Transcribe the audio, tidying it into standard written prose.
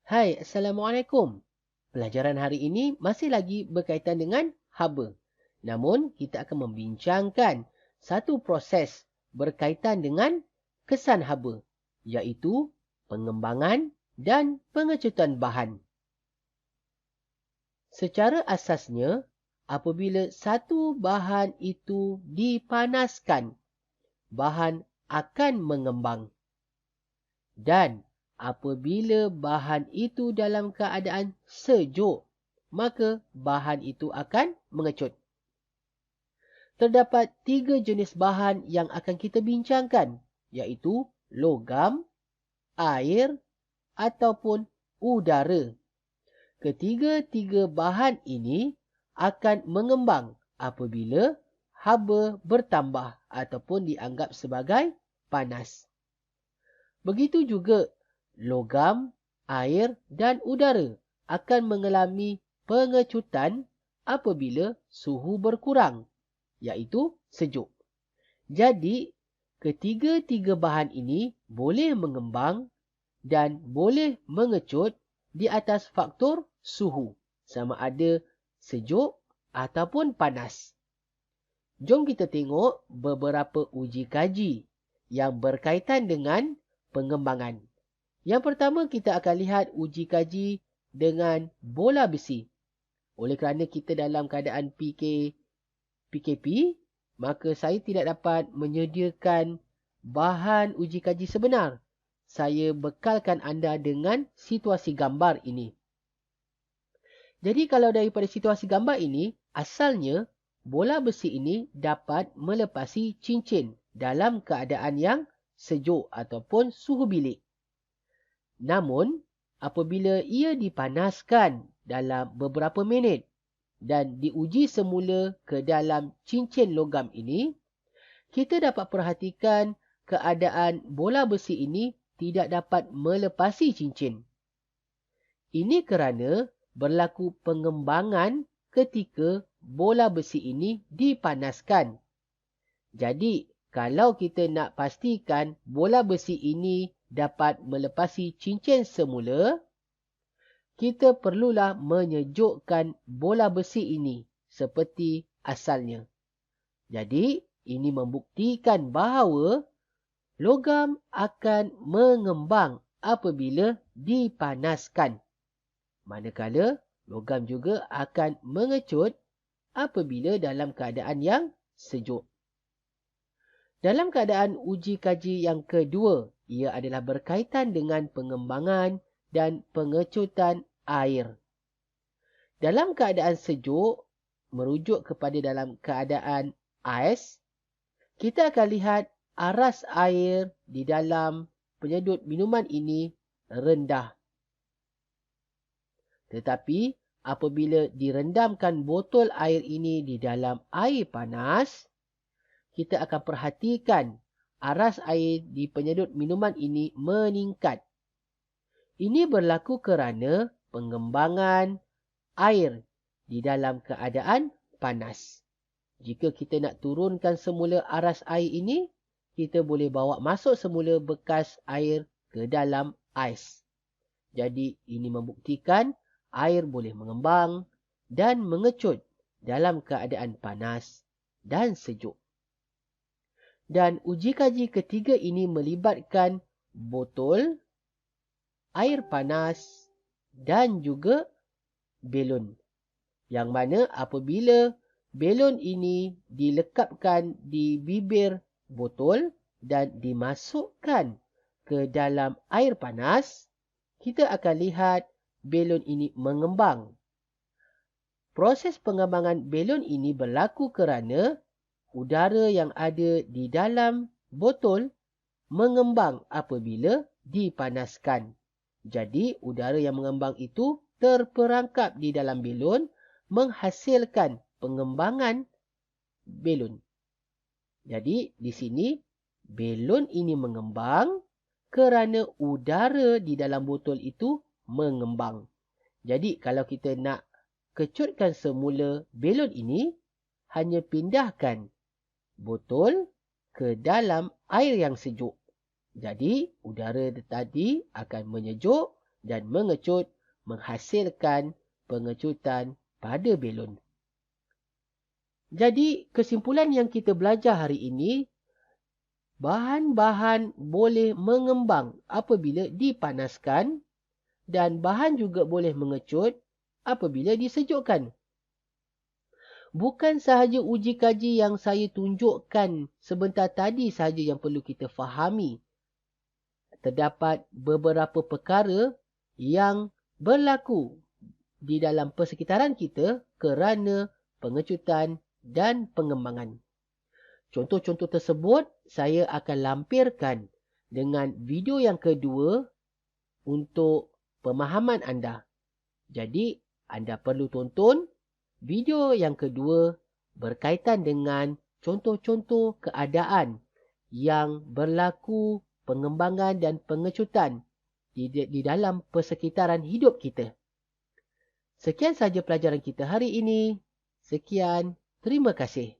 Hai, Assalamualaikum. Pelajaran hari ini masih lagi berkaitan dengan haba. Namun, kita akan membincangkan satu proses berkaitan dengan kesan haba, iaitu pengembangan dan pengecutan bahan. Secara asasnya, apabila satu bahan itu dipanaskan, bahan akan mengembang. Dan apabila bahan itu dalam keadaan sejuk, maka bahan itu akan mengecut. Terdapat 3 jenis bahan yang akan kita bincangkan, iaitu logam, air ataupun udara. Ketiga-tiga bahan ini akan mengembang apabila haba bertambah ataupun dianggap sebagai panas. Begitu juga logam, air dan udara akan mengalami pengecutan apabila suhu berkurang, iaitu sejuk. Jadi, ketiga-tiga bahan ini boleh mengembang dan boleh mengecut di atas faktor suhu, sama ada sejuk ataupun panas. Jom kita tengok beberapa uji kaji yang berkaitan dengan pengembangan. Yang pertama, kita akan lihat uji kaji dengan bola besi. Oleh kerana kita dalam keadaan PKP, maka saya tidak dapat menyediakan bahan uji kaji sebenar. Saya bekalkan anda dengan situasi gambar ini. Jadi kalau daripada situasi gambar ini, asalnya bola besi ini dapat melepasi cincin dalam keadaan yang sejuk ataupun suhu bilik. Namun, apabila ia dipanaskan dalam beberapa minit dan diuji semula ke dalam cincin logam ini, kita dapat perhatikan keadaan bola besi ini tidak dapat melepasi cincin. Ini kerana berlaku pengembangan ketika bola besi ini dipanaskan. Jadi, kalau kita nak pastikan bola besi ini dapat melepasi cincin semula, kita perlulah menyejukkan bola besi ini seperti asalnya. Jadi, ini membuktikan bahawa logam akan mengembang apabila dipanaskan. Manakala, logam juga akan mengecut apabila dalam keadaan yang sejuk. Dalam keadaan uji kaji yang kedua, ia adalah berkaitan dengan pengembangan dan pengecutan air. Dalam keadaan sejuk, merujuk kepada dalam keadaan ais, kita akan lihat aras air di dalam penyedut minuman ini rendah. Tetapi apabila direndamkan botol air ini di dalam air panas, kita akan perhatikan aras air di penyedut minuman ini meningkat. Ini berlaku kerana pengembangan air di dalam keadaan panas. Jika kita nak turunkan semula aras air ini, kita boleh bawa masuk semula bekas air ke dalam ais. Jadi, ini membuktikan air boleh mengembang dan mengecut dalam keadaan panas dan sejuk. Dan uji kaji ketiga ini melibatkan botol, air panas dan juga belon. Yang mana apabila belon ini dilekapkan di bibir botol dan dimasukkan ke dalam air panas, kita akan lihat belon ini mengembang. Proses pengembangan belon ini berlaku kerana udara yang ada di dalam botol mengembang apabila dipanaskan. Jadi, udara yang mengembang itu terperangkap di dalam belon menghasilkan pengembangan belon. Jadi, di sini belon ini mengembang kerana udara di dalam botol itu mengembang. Jadi, kalau kita nak kecutkan semula belon ini, hanya pindahkan botol ke dalam air yang sejuk. Jadi, udara tadi akan menyejuk dan mengecut menghasilkan pengecutan pada belon. Jadi, kesimpulan yang kita belajar hari ini, bahan-bahan boleh mengembang apabila dipanaskan dan bahan juga boleh mengecut apabila disejukkan. Bukan sahaja uji kaji yang saya tunjukkan sebentar tadi sahaja yang perlu kita fahami. Terdapat beberapa perkara yang berlaku di dalam persekitaran kita kerana pengecutan dan pengembangan. Contoh-contoh tersebut saya akan lampirkan dengan video yang kedua untuk pemahaman anda. Jadi, anda perlu tonton video yang kedua berkaitan dengan contoh-contoh keadaan yang berlaku pengembangan dan pengecutan di dalam persekitaran hidup kita. Sekian sahaja pelajaran kita hari ini. Sekian, terima kasih.